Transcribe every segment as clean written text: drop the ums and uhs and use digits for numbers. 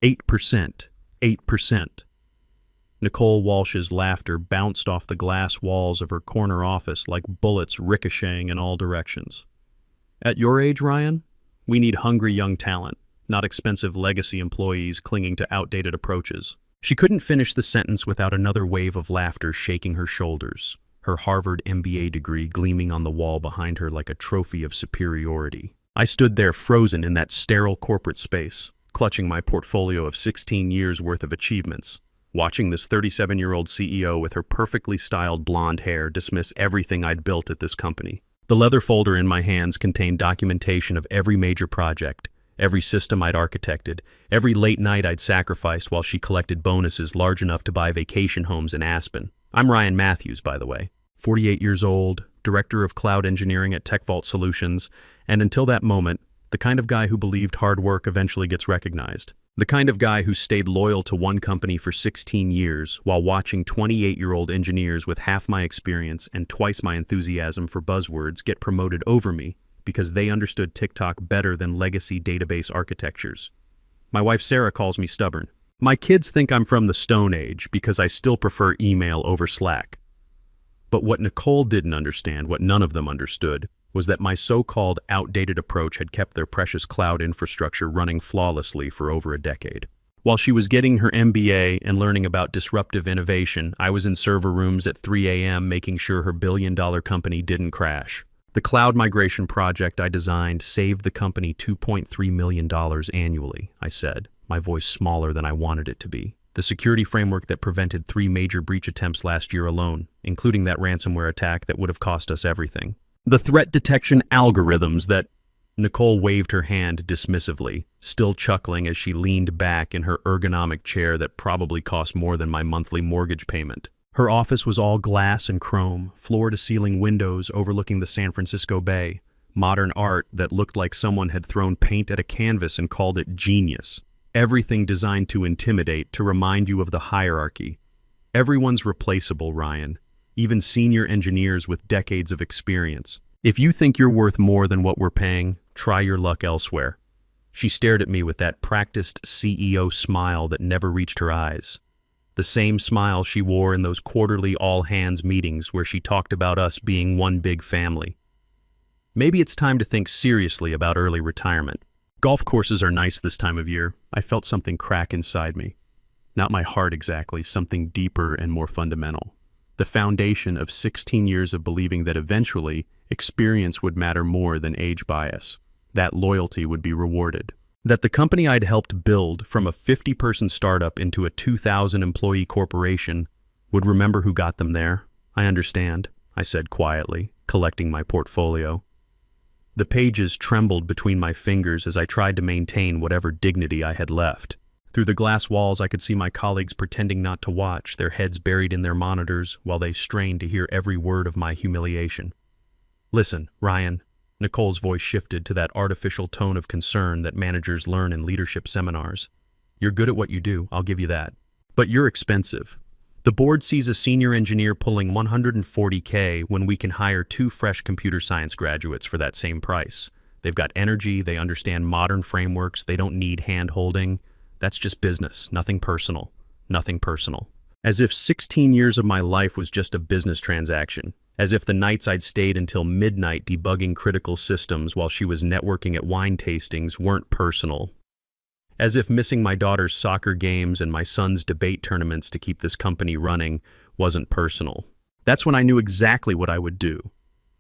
8%. 8%. Nicole Walsh's laughter bounced off the glass walls of her corner office like bullets ricocheting in all directions. At your age, Ryan, we need hungry young talent, not expensive legacy employees clinging to outdated approaches. She couldn't finish the sentence without another wave of laughter shaking her shoulders, her Harvard MBA degree gleaming on the wall behind her like a trophy of superiority. I stood there frozen in that sterile corporate space, clutching my portfolio of 16 years' worth of achievements, watching this 37-year-old CEO with her perfectly styled blonde hair dismiss everything I'd built at this company. The leather folder in my hands contained documentation of every major project, every system I'd architected, every late night I'd sacrificed while she collected bonuses large enough to buy vacation homes in Aspen. I'm Ryan Matthews, by the way, 48 years old, director of cloud engineering at TechVault Solutions, and until that moment, the kind of guy who believed hard work eventually gets recognized. The kind of guy who stayed loyal to one company for 16 years while watching 28-year-old engineers with half my experience and twice my enthusiasm for buzzwords get promoted over me because they understood TikTok better than legacy database architectures. My wife Sarah calls me stubborn. My kids think I'm from the Stone Age because I still prefer email over Slack. But what Nicole didn't understand, what none of them understood, was that my so-called outdated approach had kept their precious cloud infrastructure running flawlessly for over a decade. While she was getting her MBA and learning about disruptive innovation, I was in server rooms at 3 a.m. making sure her billion-dollar company didn't crash. The cloud migration project I designed saved the company $2.3 million annually, I said, my voice smaller than I wanted it to be. The security framework that prevented 3 major breach attempts last year alone, including that ransomware attack that would have cost us everything. The threat detection algorithms that... Nicole waved her hand dismissively, still chuckling as she leaned back in her ergonomic chair that probably cost more than my monthly mortgage payment. Her office was all glass and chrome, floor-to-ceiling windows overlooking the San Francisco Bay, modern art that looked like someone had thrown paint at a canvas and called it genius. Everything designed to intimidate, to remind you of the hierarchy. Everyone's replaceable, Ryan. Even senior engineers with decades of experience. If you think you're worth more than what we're paying, try your luck elsewhere. She stared at me with that practiced CEO smile that never reached her eyes. The same smile she wore in those quarterly all-hands meetings where she talked about us being one big family. Maybe it's time to think seriously about early retirement. Golf courses are nice this time of year. I felt something crack inside me. Not my heart exactly, something deeper and more fundamental. The foundation of 16 years of believing that eventually experience would matter more than age bias, that loyalty would be rewarded, that the company I'd helped build from a 50-person startup into a 2,000-employee corporation would remember who got them there. I understand, I said quietly, collecting my portfolio. The pages trembled between my fingers as I tried to maintain whatever dignity I had left. Through the glass walls, I could see my colleagues pretending not to watch, their heads buried in their monitors while they strained to hear every word of my humiliation. Listen, Ryan, Nicole's voice shifted to that artificial tone of concern that managers learn in leadership seminars. You're good at what you do, I'll give you that. But you're expensive. The board sees a senior engineer pulling $140K when we can hire 2 fresh computer science graduates for that same price. They've got energy, they understand modern frameworks, they don't need hand-holding. That's just business, nothing personal, nothing personal. As if 16 years of my life was just a business transaction. As if the nights I'd stayed until midnight debugging critical systems while she was networking at wine tastings weren't personal. As if missing my daughter's soccer games and my son's debate tournaments to keep this company running wasn't personal. That's when I knew exactly what I would do.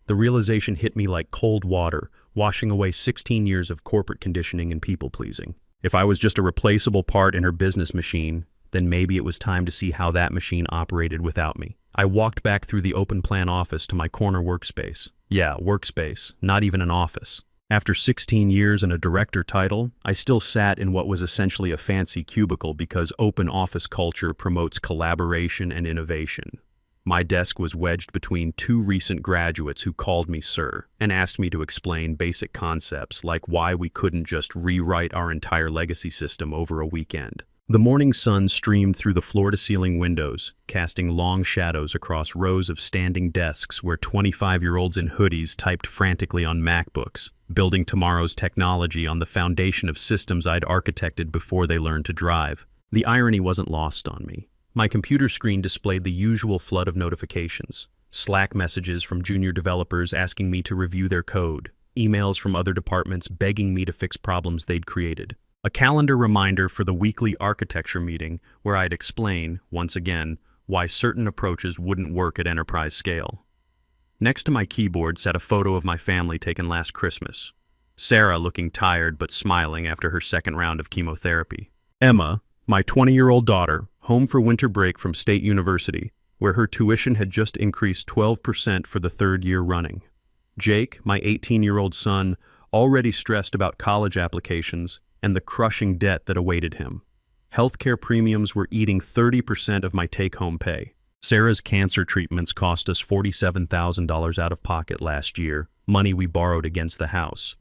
The realization hit me like cold water, washing away 16 years of corporate conditioning and people-pleasing. If I was just a replaceable part in her business machine, then maybe it was time to see how that machine operated without me. I walked back through the open-plan office to my corner workspace. Yeah, workspace, not even an office. After 16 years and a director title, I still sat in what was essentially a fancy cubicle because open office culture promotes collaboration and innovation. My desk was wedged between 2 recent graduates who called me sir and asked me to explain basic concepts like why we couldn't just rewrite our entire legacy system over a weekend. The morning sun streamed through the floor-to-ceiling windows, casting long shadows across rows of standing desks where 25-year-olds in hoodies typed frantically on MacBooks, building tomorrow's technology on the foundation of systems I'd architected before they learned to drive. The irony wasn't lost on me. My computer screen displayed the usual flood of notifications. Slack messages from junior developers asking me to review their code, emails from other departments begging me to fix problems they'd created. A calendar reminder for the weekly architecture meeting where I'd explain, once again, why certain approaches wouldn't work at enterprise scale. Next to my keyboard sat a photo of my family taken last Christmas. Sarah looking tired but smiling after her second round of chemotherapy. Emma, my 20-year-old daughter, home for winter break from State University, where her tuition had just increased 12% for the third year running. Jake, my 18-year-old son, already stressed about college applications and the crushing debt that awaited him. Healthcare premiums were eating 30% of my take-home pay. Sarah's cancer treatments cost us $47,000 out of pocket last year, money we borrowed against the house.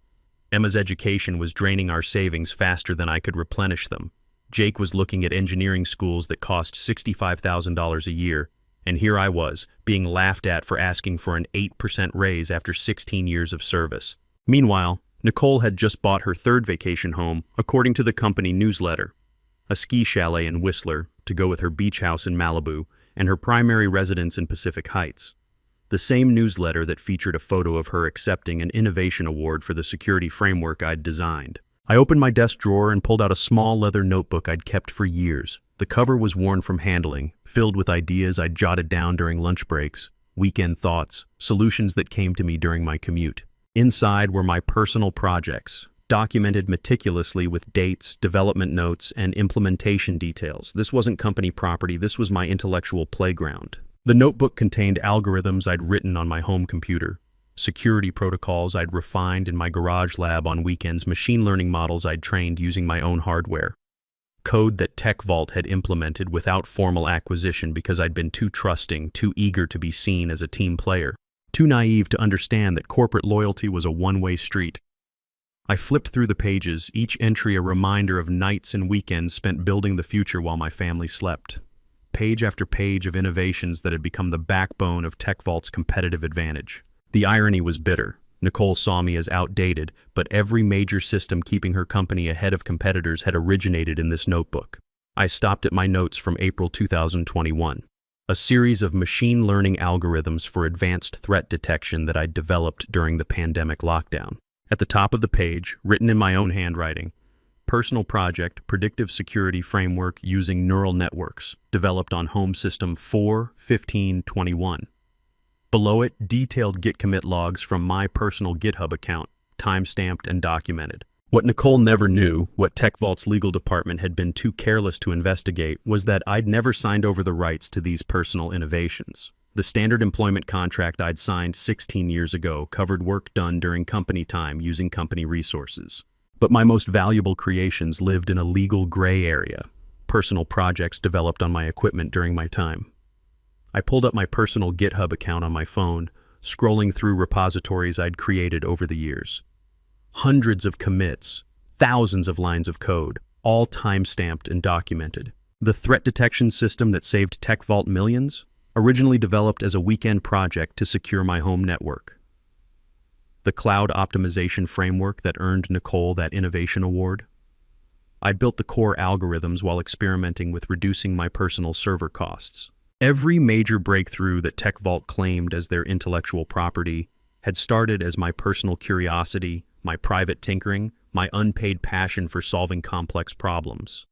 Emma's education was draining our savings faster than I could replenish them. Jake was looking at engineering schools that cost $65,000 a year, and here I was, being laughed at for asking for an 8% raise after 16 years of service. Meanwhile, Nicole had just bought her third vacation home, according to the company newsletter. A ski chalet in Whistler, to go with her beach house in Malibu, and her primary residence in Pacific Heights. The same newsletter that featured a photo of her accepting an innovation award for the security framework I'd designed. I opened my desk drawer and pulled out a small leather notebook I'd kept for years. The cover was worn from handling, filled with ideas I'd jotted down during lunch breaks, weekend thoughts, solutions that came to me during my commute. Inside were my personal projects, documented meticulously with dates, development notes, and implementation details. This wasn't company property, this was my intellectual playground. The notebook contained algorithms I'd written on my home computer, security protocols I'd refined in my garage lab on weekends, machine learning models I'd trained using my own hardware, code that TechVault had implemented without formal acquisition because I'd been too trusting, too eager to be seen as a team player, too naive to understand that corporate loyalty was a one-way street. I flipped through the pages, each entry a reminder of nights and weekends spent building the future while my family slept. Page after page of innovations that had become the backbone of TechVault's competitive advantage. The irony was bitter. Nicole saw me as outdated, but every major system keeping her company ahead of competitors had originated in this notebook. I stopped at my notes from April 2021. A series of machine learning algorithms for advanced threat detection that I'd developed during the pandemic lockdown. At the top of the page, written in my own handwriting, personal project, predictive security framework using neural networks, developed on home system 4.15.21. Below it, detailed Git commit logs from my personal GitHub account, time-stamped and documented. What Nicole never knew, what TechVault's legal department had been too careless to investigate, was that I'd never signed over the rights to these personal innovations. The standard employment contract I'd signed 16 years ago covered work done during company time using company resources. But my most valuable creations lived in a legal gray area, personal projects developed on my equipment during my time. I pulled up my personal GitHub account on my phone, scrolling through repositories I'd created over the years. Hundreds of commits, thousands of lines of code, all time-stamped and documented. The threat detection system that saved TechVault millions, originally developed as a weekend project to secure my home network. The cloud optimization framework that earned Nicole that innovation award. I built the core algorithms while experimenting with reducing my personal server costs. Every major breakthrough that TechVault claimed as their intellectual property had started as my personal curiosity, my private tinkering, my unpaid passion for solving complex problems.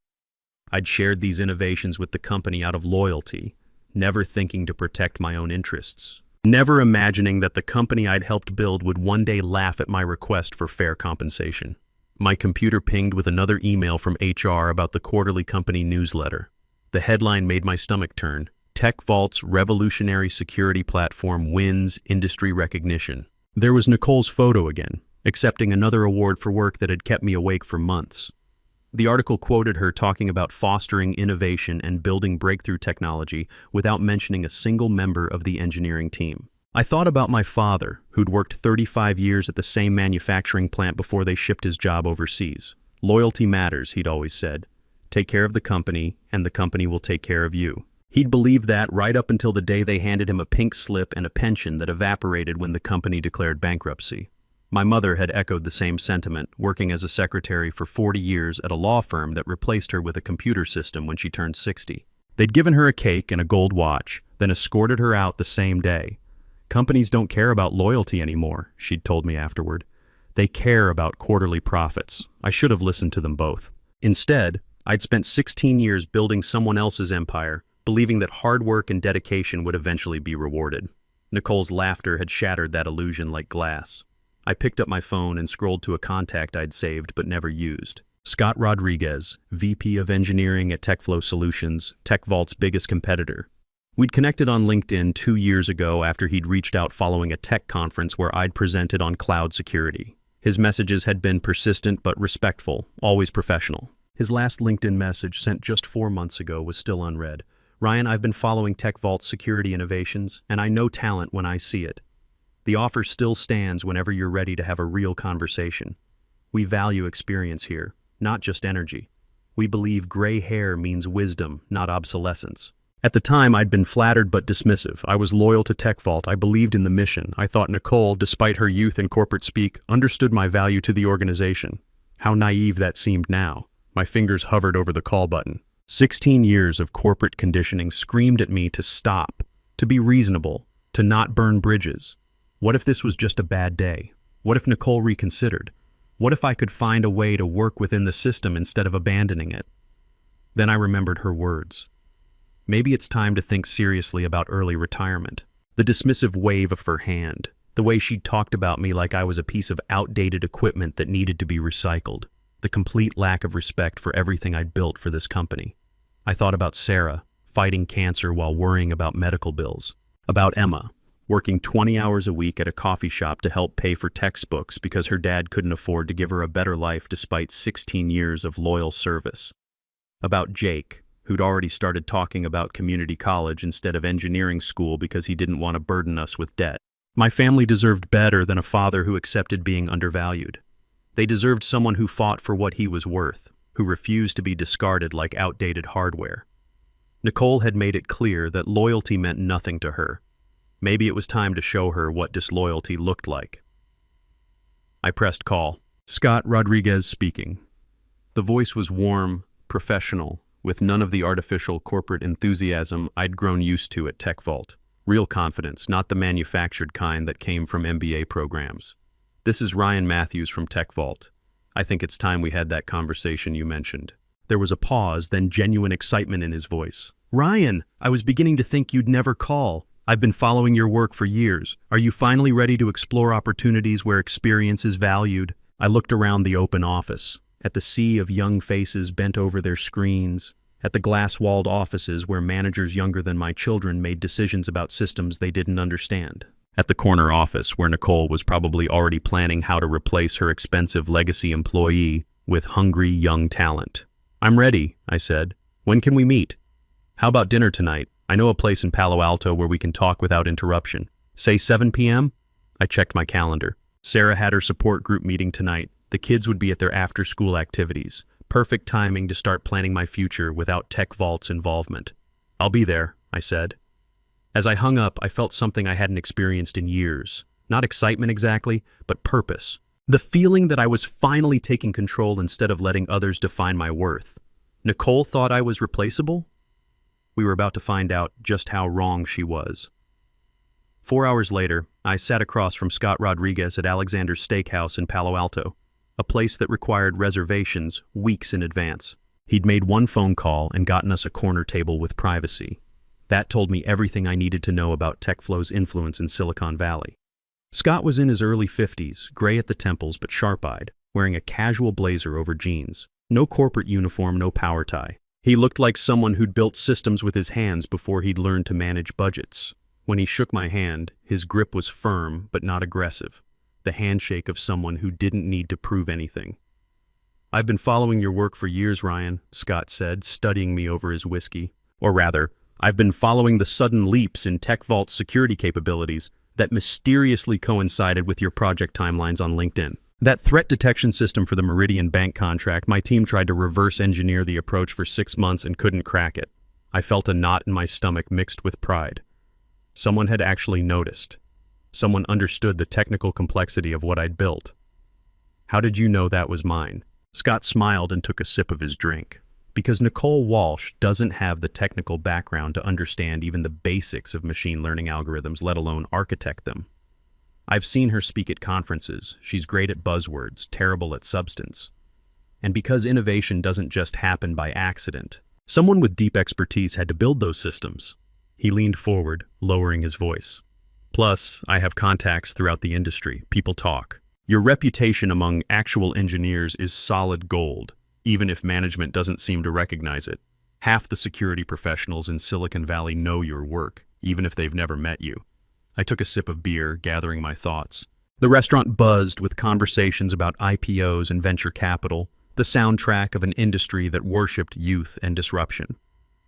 I'd shared these innovations with the company out of loyalty, never thinking to protect my own interests, never imagining that the company I'd helped build would one day laugh at my request for fair compensation. My computer pinged with another email from HR about the quarterly company newsletter. The headline made my stomach turn. TechVault's revolutionary security platform wins industry recognition. There was Nicole's photo again, accepting another award for work that had kept me awake for months. The article quoted her talking about fostering innovation and building breakthrough technology without mentioning a single member of the engineering team. I thought about my father, who'd worked 35 years at the same manufacturing plant before they shipped his job overseas. Loyalty matters, he'd always said. Take care of the company, and the company will take care of you. He'd believed that right up until the day they handed him a pink slip and a pension that evaporated when the company declared bankruptcy. My mother had echoed the same sentiment, working as a secretary for 40 years at a law firm that replaced her with a computer system when she turned 60. They'd given her a cake and a gold watch, then escorted her out the same day. Companies don't care about loyalty anymore, she'd told me afterward. They care about quarterly profits. I should have listened to them both. Instead, I'd spent 16 years building someone else's empire, believing that hard work and dedication would eventually be rewarded. Nicole's laughter had shattered that illusion like glass. I picked up my phone and scrolled to a contact I'd saved but never used. Scott Rodriguez, VP of Engineering at TechFlow Solutions, TechVault's biggest competitor. We'd connected on LinkedIn 2 years ago after he'd reached out following a tech conference where I'd presented on cloud security. His messages had been persistent but respectful, always professional. His last LinkedIn message, sent just 4 months ago, was still unread. Ryan, I've been following TechVault's security innovations, and I know talent when I see it. The offer still stands whenever you're ready to have a real conversation. We value experience here, not just energy. We believe gray hair means wisdom, not obsolescence. At the time, I'd been flattered but dismissive. I was loyal to TechVault. I believed in the mission. I thought Nicole, despite her youth and corporate speak, understood my value to the organization. How naive that seemed now. My fingers hovered over the call button. 16 years of corporate conditioning screamed at me to stop, to be reasonable, to not burn bridges. What if this was just a bad day? What if Nicole reconsidered? What if I could find a way to work within the system instead of abandoning it? Then I remembered her words. Maybe it's time to think seriously about early retirement. The dismissive wave of her hand, the way she talked about me like I was a piece of outdated equipment that needed to be recycled, the complete lack of respect for everything I'd built for this company. I thought about Sarah, fighting cancer while worrying about medical bills. About Emma, working 20 hours a week at a coffee shop to help pay for textbooks because her dad couldn't afford to give her a better life despite 16 years of loyal service. About Jake, who'd already started talking about community college instead of engineering school because he didn't want to burden us with debt. My family deserved better than a father who accepted being undervalued. They deserved someone who fought for what he was worth, who refused to be discarded like outdated hardware. Nicole had made it clear that loyalty meant nothing to her. Maybe it was time to show her what disloyalty looked like. I pressed call. Scott Rodriguez speaking. The voice was warm, professional, with none of the artificial corporate enthusiasm I'd grown used to at TechVault. Real confidence, not the manufactured kind that came from MBA programs. This is Ryan Matthews from TechVault. I think it's time we had that conversation you mentioned. There was a pause, then genuine excitement in his voice. Ryan, I was beginning to think you'd never call. I've been following your work for years. Are you finally ready to explore opportunities where experience is valued? I looked around the open office, at the sea of young faces bent over their screens, at the glass-walled offices where managers younger than my children made decisions about systems they didn't understand. At the corner office where Nicole was probably already planning how to replace her expensive legacy employee with hungry young talent. I'm ready, I said. When can we meet? How about dinner tonight? I know a place in Palo Alto where we can talk without interruption. Say 7 p.m.? I checked my calendar. Sarah had her support group meeting tonight. The kids would be at their after-school activities. Perfect timing to start planning my future without TechVault's involvement. I'll be there, I said. As I hung up, I felt something I hadn't experienced in years. Not excitement exactly, but purpose. The feeling that I was finally taking control instead of letting others define my worth. Nicole thought I was replaceable? We were about to find out just how wrong she was. 4 hours later, I sat across from Scott Rodriguez at Alexander's Steakhouse in Palo Alto, a place that required reservations weeks in advance. He'd made one phone call and gotten us a corner table with privacy. That told me everything I needed to know about TechFlow's influence in Silicon Valley. Scott was in his early 50s, gray at the temples but sharp-eyed, wearing a casual blazer over jeans. No corporate uniform, no power tie. He looked like someone who'd built systems with his hands before he'd learned to manage budgets. When he shook my hand, his grip was firm but not aggressive, the handshake of someone who didn't need to prove anything. I've been following your work for years, Ryan, Scott said, studying me over his whiskey. Or rather, I've been following the sudden leaps in TechVault's security capabilities that mysteriously coincided with your project timelines on LinkedIn. That threat detection system for the Meridian Bank contract, my team tried to reverse engineer the approach for 6 months and couldn't crack it. I felt a knot in my stomach mixed with pride. Someone had actually noticed. Someone understood the technical complexity of what I'd built. How did you know that was mine? Scott smiled and took a sip of his drink. Because Nicole Walsh doesn't have the technical background to understand even the basics of machine learning algorithms, let alone architect them. I've seen her speak at conferences. She's great at buzzwords, terrible at substance. And because innovation doesn't just happen by accident, someone with deep expertise had to build those systems. He leaned forward, lowering his voice. Plus, I have contacts throughout the industry. People talk. Your reputation among actual engineers is solid gold, even if management doesn't seem to recognize it. Half the security professionals in Silicon Valley know your work, even if they've never met you. I took a sip of beer, gathering my thoughts. The restaurant buzzed with conversations about IPOs and venture capital, the soundtrack of an industry that worshipped youth and disruption.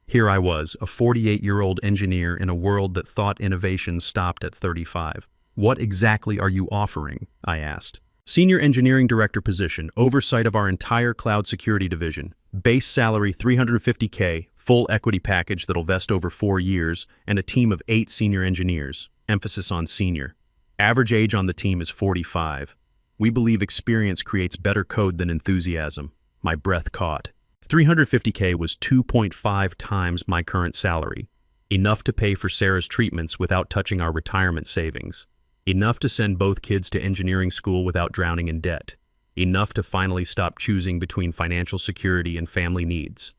Here I was, a 48-year-old engineer in a world that thought innovation stopped at 35. What exactly are you offering? I asked. Senior Engineering Director position, oversight of our entire cloud security division. Base salary $350K, full equity package that'll vest over 4 years, and a team of 8 senior engineers. Emphasis on senior. Average age on the team is 45. We believe experience creates better code than enthusiasm. My breath caught. $350K was 2.5 times my current salary. Enough to pay for Sarah's treatments without touching our retirement savings. Enough to send both kids to engineering school without drowning in debt. Enough to finally stop choosing between financial security and family needs.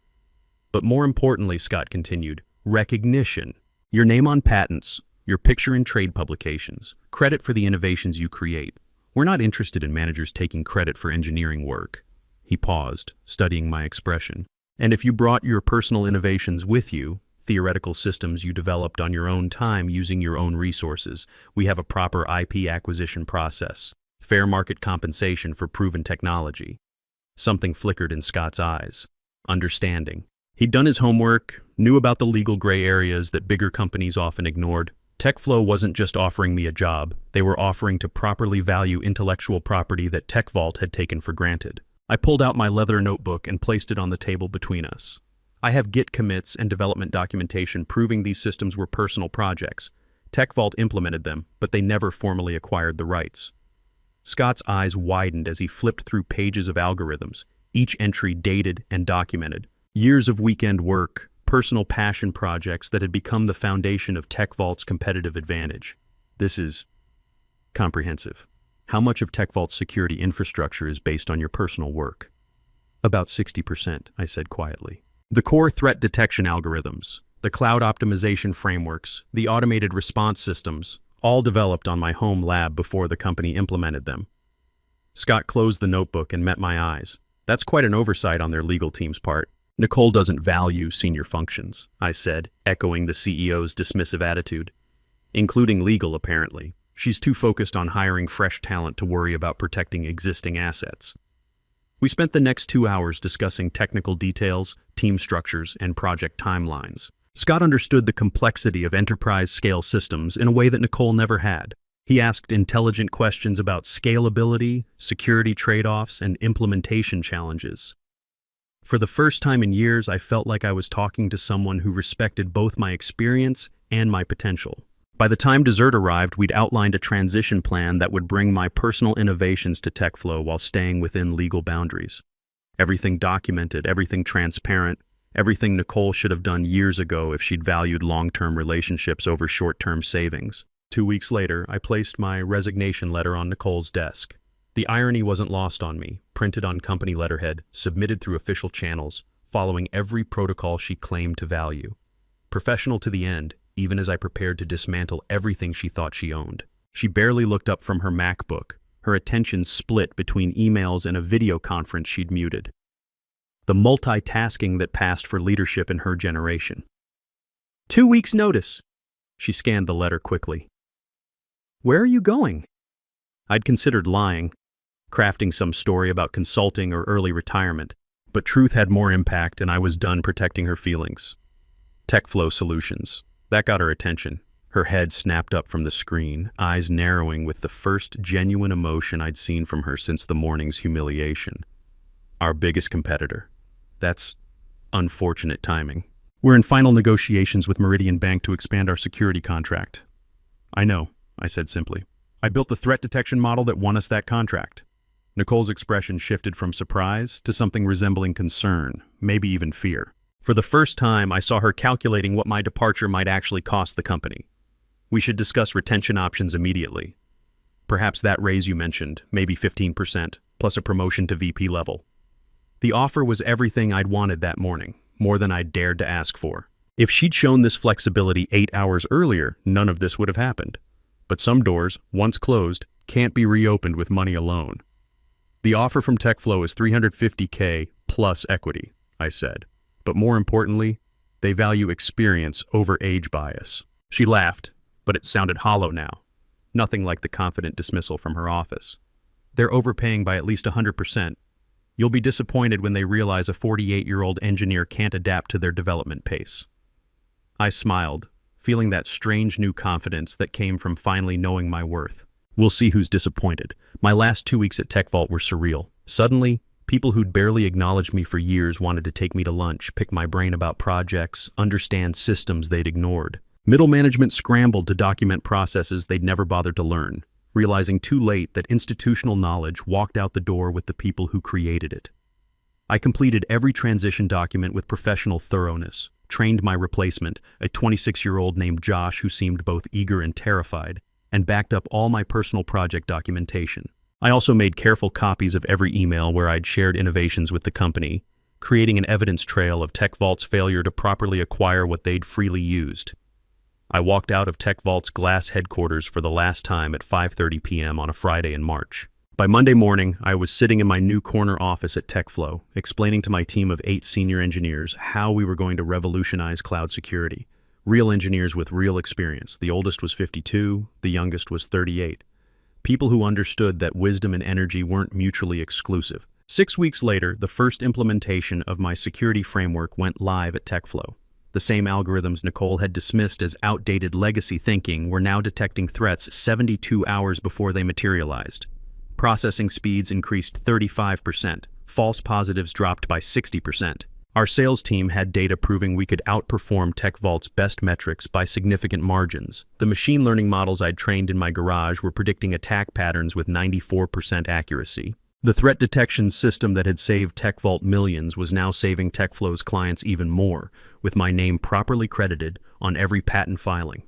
But more importantly, Scott continued, recognition. Your name on patents, your picture in trade publications, credit for the innovations you create. We're not interested in managers taking credit for engineering work. He paused, studying my expression. And if you brought your personal innovations with you, theoretical systems you developed on your own time using your own resources, we have a proper IP acquisition process. Fair market compensation for proven technology. Something flickered in Scott's eyes. Understanding. He'd done his homework, knew about the legal gray areas that bigger companies often ignored. TechFlow wasn't just offering me a job, they were offering to properly value intellectual property that TechVault had taken for granted. I pulled out my leather notebook and placed it on the table between us. I have Git commits and development documentation proving these systems were personal projects. TechVault implemented them, but they never formally acquired the rights. Scott's eyes widened as he flipped through pages of algorithms, each entry dated and documented. Years of weekend work, personal passion projects that had become the foundation of TechVault's competitive advantage. This is comprehensive. How much of TechVault's security infrastructure is based on your personal work? About 60%, I said quietly. The core threat detection algorithms, the cloud optimization frameworks, the automated response systems, all developed on my home lab before the company implemented them. Scott closed the notebook and met my eyes. That's quite an oversight on their legal team's part. Nicole doesn't value senior functions, I said, echoing the CEO's dismissive attitude. Including legal, apparently. She's too focused on hiring fresh talent to worry about protecting existing assets. We spent the next 2 hours discussing technical details, team structures, and project timelines. Scott understood the complexity of enterprise-scale systems in a way that Nicole never had. He asked intelligent questions about scalability, security trade-offs, and implementation challenges. For the first time in years, I felt like I was talking to someone who respected both my experience and my potential. By the time dessert arrived, we'd outlined a transition plan that would bring my personal innovations to TechFlow while staying within legal boundaries. Everything documented, everything transparent, everything Nicole should have done years ago if she'd valued long-term relationships over short-term savings. 2 weeks later, I placed my resignation letter on Nicole's desk. The irony wasn't lost on me, printed on company letterhead, submitted through official channels, following every protocol she claimed to value. Professional to the end, even as I prepared to dismantle everything she thought she owned. She barely looked up from her MacBook, her attention split between emails and a video conference she'd muted. The multitasking that passed for leadership in her generation. 2 weeks' notice. She scanned the letter quickly. Where are you going? I'd considered lying, crafting some story about consulting or early retirement, but truth had more impact and I was done protecting her feelings. TechFlow Solutions. That got her attention. Her head snapped up from the screen, eyes narrowing with the first genuine emotion I'd seen from her since the morning's humiliation. Our biggest competitor. That's unfortunate timing. We're in final negotiations with Meridian Bank to expand our security contract. I know, I said simply. I built the threat detection model that won us that contract. Nicole's expression shifted from surprise to something resembling concern, maybe even fear. For the first time, I saw her calculating what my departure might actually cost the company. We should discuss retention options immediately. Perhaps that raise you mentioned, maybe 15%, plus a promotion to VP level. The offer was everything I'd wanted that morning, more than I'd dared to ask for. If she'd shown this flexibility 8 hours earlier, none of this would have happened. But some doors, once closed, can't be reopened with money alone. The offer from TechFlow is $350K plus equity, I said. But more importantly, they value experience over age bias. She laughed, but it sounded hollow now. Nothing like the confident dismissal from her office. They're overpaying by at least 100%. You'll be disappointed when they realize a 48-year-old engineer can't adapt to their development pace. I smiled, feeling that strange new confidence that came from finally knowing my worth. We'll see who's disappointed. My last 2 weeks at TechVault were surreal. Suddenly, people who'd barely acknowledged me for years wanted to take me to lunch, pick my brain about projects, understand systems they'd ignored. Middle management scrambled to document processes they'd never bothered to learn, realizing too late that institutional knowledge walked out the door with the people who created it. I completed every transition document with professional thoroughness, trained my replacement, a 26-year-old named Josh who seemed both eager and terrified, and backed up all my personal project documentation. I also made careful copies of every email where I'd shared innovations with the company, creating an evidence trail of TechVault's failure to properly acquire what they'd freely used. I walked out of TechVault's glass headquarters for the last time at 5:30 p.m. on a Friday in March. By Monday morning, I was sitting in my new corner office at TechFlow, explaining to my team of 8 senior engineers how we were going to revolutionize cloud security. Real engineers with real experience. The oldest was 52, the youngest was 38. People who understood that wisdom and energy weren't mutually exclusive. 6 weeks later, the first implementation of my security framework went live at TechFlow. The same algorithms Nicole had dismissed as outdated legacy thinking were now detecting threats 72 hours before they materialized. Processing speeds increased 35%. False positives dropped by 60%. Our sales team had data proving we could outperform TechVault's best metrics by significant margins. The machine learning models I'd trained in my garage were predicting attack patterns with 94% accuracy. The threat detection system that had saved TechVault millions was now saving TechFlow's clients even more, with my name properly credited on every patent filing.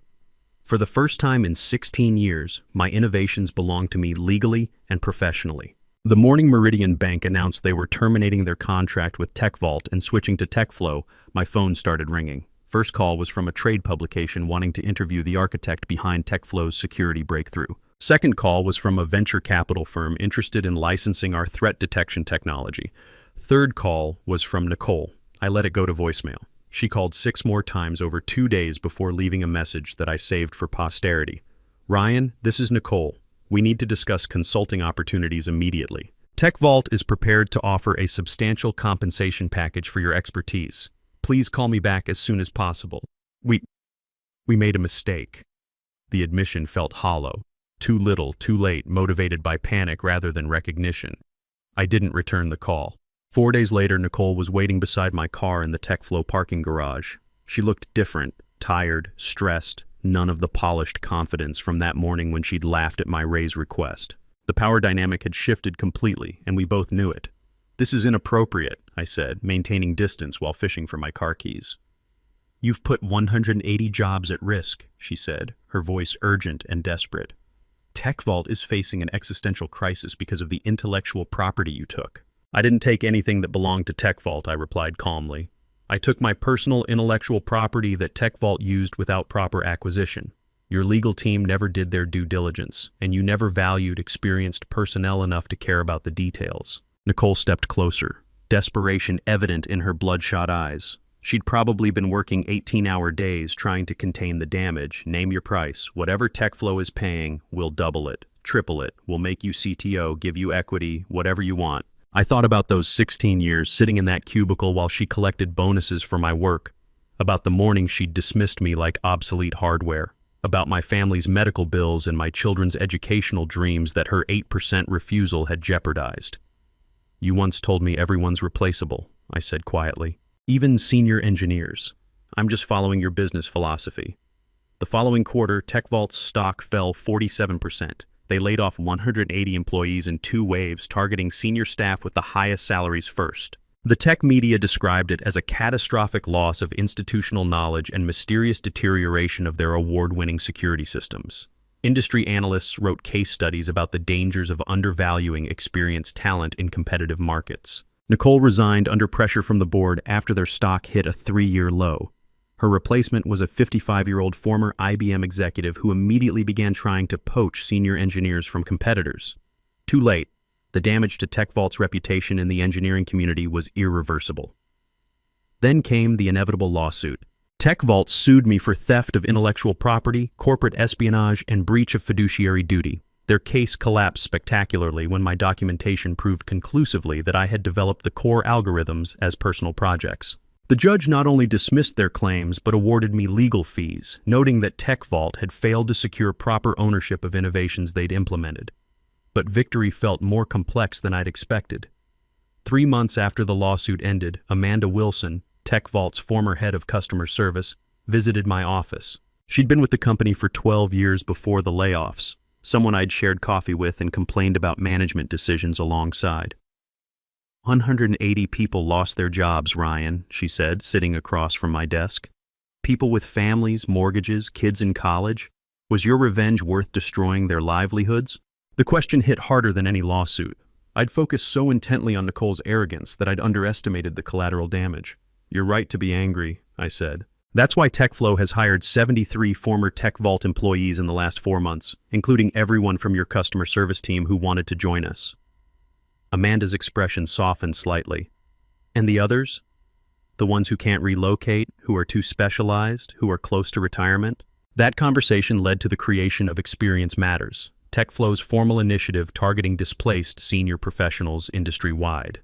For the first time in 16 years, my innovations belonged to me legally and professionally. The morning Meridian Bank announced they were terminating their contract with TechVault and switching to TechFlow, my phone started ringing. First call was from a trade publication wanting to interview the architect behind TechFlow's security breakthrough. Second call was from a venture capital firm interested in licensing our threat detection technology. Third call was from Nicole. I let it go to voicemail. She called 6 more times over 2 days before leaving a message that I saved for posterity. Ryan, this is Nicole. We need to discuss consulting opportunities immediately. TechVault is prepared to offer a substantial compensation package for your expertise. Please call me back as soon as possible. We made a mistake. The admission felt hollow. Too little, too late, motivated by panic rather than recognition. I didn't return the call. 4 days later, Nicole was waiting beside my car in the TechFlow parking garage. She looked different, tired, stressed, none of the polished confidence from that morning when she'd laughed at my raise request. The power dynamic had shifted completely, and we both knew it. This is inappropriate, I said, maintaining distance while fishing for my car keys. You've put 180 jobs at risk, she said, her voice urgent and desperate. TechVault is facing an existential crisis because of the intellectual property you took. I didn't take anything that belonged to TechVault, I replied calmly. I took my personal intellectual property that TechVault used without proper acquisition. Your legal team never did their due diligence, and you never valued experienced personnel enough to care about the details. Nicole stepped closer, desperation evident in her bloodshot eyes. She'd probably been working 18-hour days trying to contain the damage. Name your price. Whatever TechFlow is paying, we'll double it, triple it. We'll make you CTO, give you equity, whatever you want. I thought about those 16 years sitting in that cubicle while she collected bonuses for my work, about the morning she'd dismissed me like obsolete hardware, about my family's medical bills and my children's educational dreams that her 8% refusal had jeopardized. "You once told me everyone's replaceable," I said quietly. "Even senior engineers. I'm just following your business philosophy." The following quarter, TechVault's stock fell 47%. They laid off 180 employees in 2 waves, targeting senior staff with the highest salaries first. The tech media described it as a catastrophic loss of institutional knowledge and mysterious deterioration of their award-winning security systems. Industry analysts wrote case studies about the dangers of undervaluing experienced talent in competitive markets. Nicole resigned under pressure from the board after their stock hit a 3-year low. Her replacement was a 55-year-old former IBM executive who immediately began trying to poach senior engineers from competitors. Too late. The damage to TechVault's reputation in the engineering community was irreversible. Then came the inevitable lawsuit. TechVault sued me for theft of intellectual property, corporate espionage, and breach of fiduciary duty. Their case collapsed spectacularly when my documentation proved conclusively that I had developed the core algorithms as personal projects. The judge not only dismissed their claims but awarded me legal fees, noting that TechVault had failed to secure proper ownership of innovations they'd implemented. But victory felt more complex than I'd expected. 3 months after the lawsuit ended, Amanda Wilson, TechVault's former head of customer service, visited my office. She'd been with the company for 12 years before the layoffs, someone I'd shared coffee with and complained about management decisions alongside. 180 people lost their jobs, Ryan, she said, sitting across from my desk. People with families, mortgages, kids in college. Was your revenge worth destroying their livelihoods? The question hit harder than any lawsuit. I'd focused so intently on Nicole's arrogance that I'd underestimated the collateral damage. "You're right to be angry," I said. "That's why TechFlow has hired 73 former TechVault employees in the last 4 months, including everyone from your customer service team who wanted to join us." Amanda's expression softened slightly. "And the others? The ones who can't relocate, who are too specialized, who are close to retirement?" That conversation led to the creation of Experience Matters, TechFlow's formal initiative targeting displaced senior professionals industry-wide.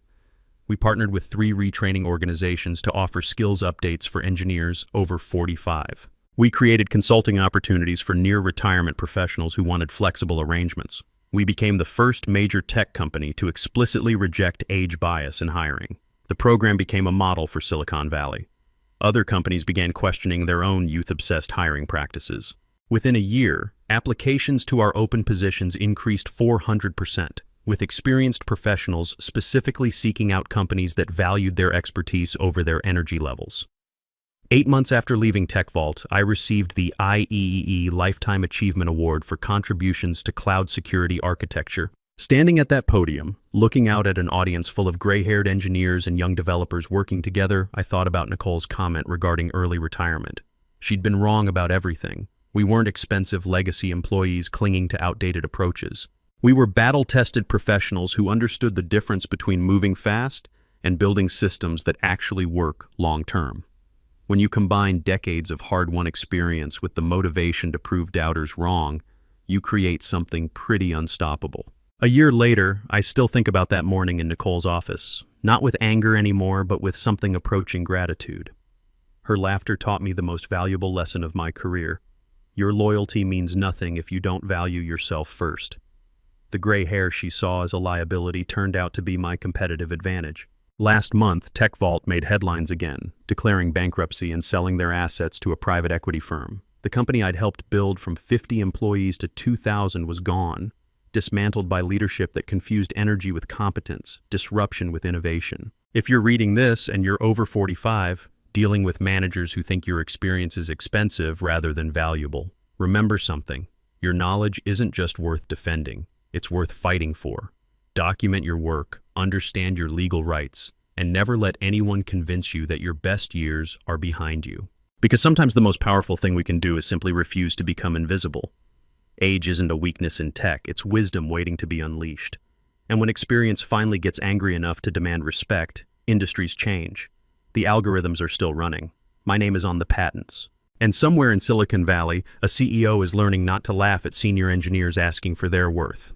We partnered with 3 retraining organizations to offer skills updates for engineers over 45. We created consulting opportunities for near-retirement professionals who wanted flexible arrangements. We became the first major tech company to explicitly reject age bias in hiring. The program became a model for Silicon Valley. Other companies began questioning their own youth-obsessed hiring practices. Within a year, applications to our open positions increased 400%, with experienced professionals specifically seeking out companies that valued their expertise over their energy levels. 8 months after leaving TechVault, I received the IEEE Lifetime Achievement Award for contributions to cloud security architecture. Standing at that podium, looking out at an audience full of gray-haired engineers and young developers working together, I thought about Nicole's comment regarding early retirement. She'd been wrong about everything. We weren't expensive legacy employees clinging to outdated approaches. We were battle-tested professionals who understood the difference between moving fast and building systems that actually work long-term. When you combine decades of hard-won experience with the motivation to prove doubters wrong, you create something pretty unstoppable. A year later, I still think about that morning in Nicole's office, not with anger anymore, but with something approaching gratitude. Her laughter taught me the most valuable lesson of my career. Your loyalty means nothing if you don't value yourself first. The gray hair she saw as a liability turned out to be my competitive advantage. Last month, TechVault made headlines again, declaring bankruptcy and selling their assets to a private equity firm. The company I'd helped build from 50 employees to 2,000 was gone, dismantled by leadership that confused energy with competence, disruption with innovation. If you're reading this and you're over 45, dealing with managers who think your experience is expensive rather than valuable, remember something. Your knowledge isn't just worth defending, it's worth fighting for. Document your work, understand your legal rights, and never let anyone convince you that your best years are behind you. Because sometimes the most powerful thing we can do is simply refuse to become invisible. Age isn't a weakness in tech, it's wisdom waiting to be unleashed. And when experience finally gets angry enough to demand respect, industries change. The algorithms are still running. My name is on the patents. And somewhere in Silicon Valley, a CEO is learning not to laugh at senior engineers asking for their worth.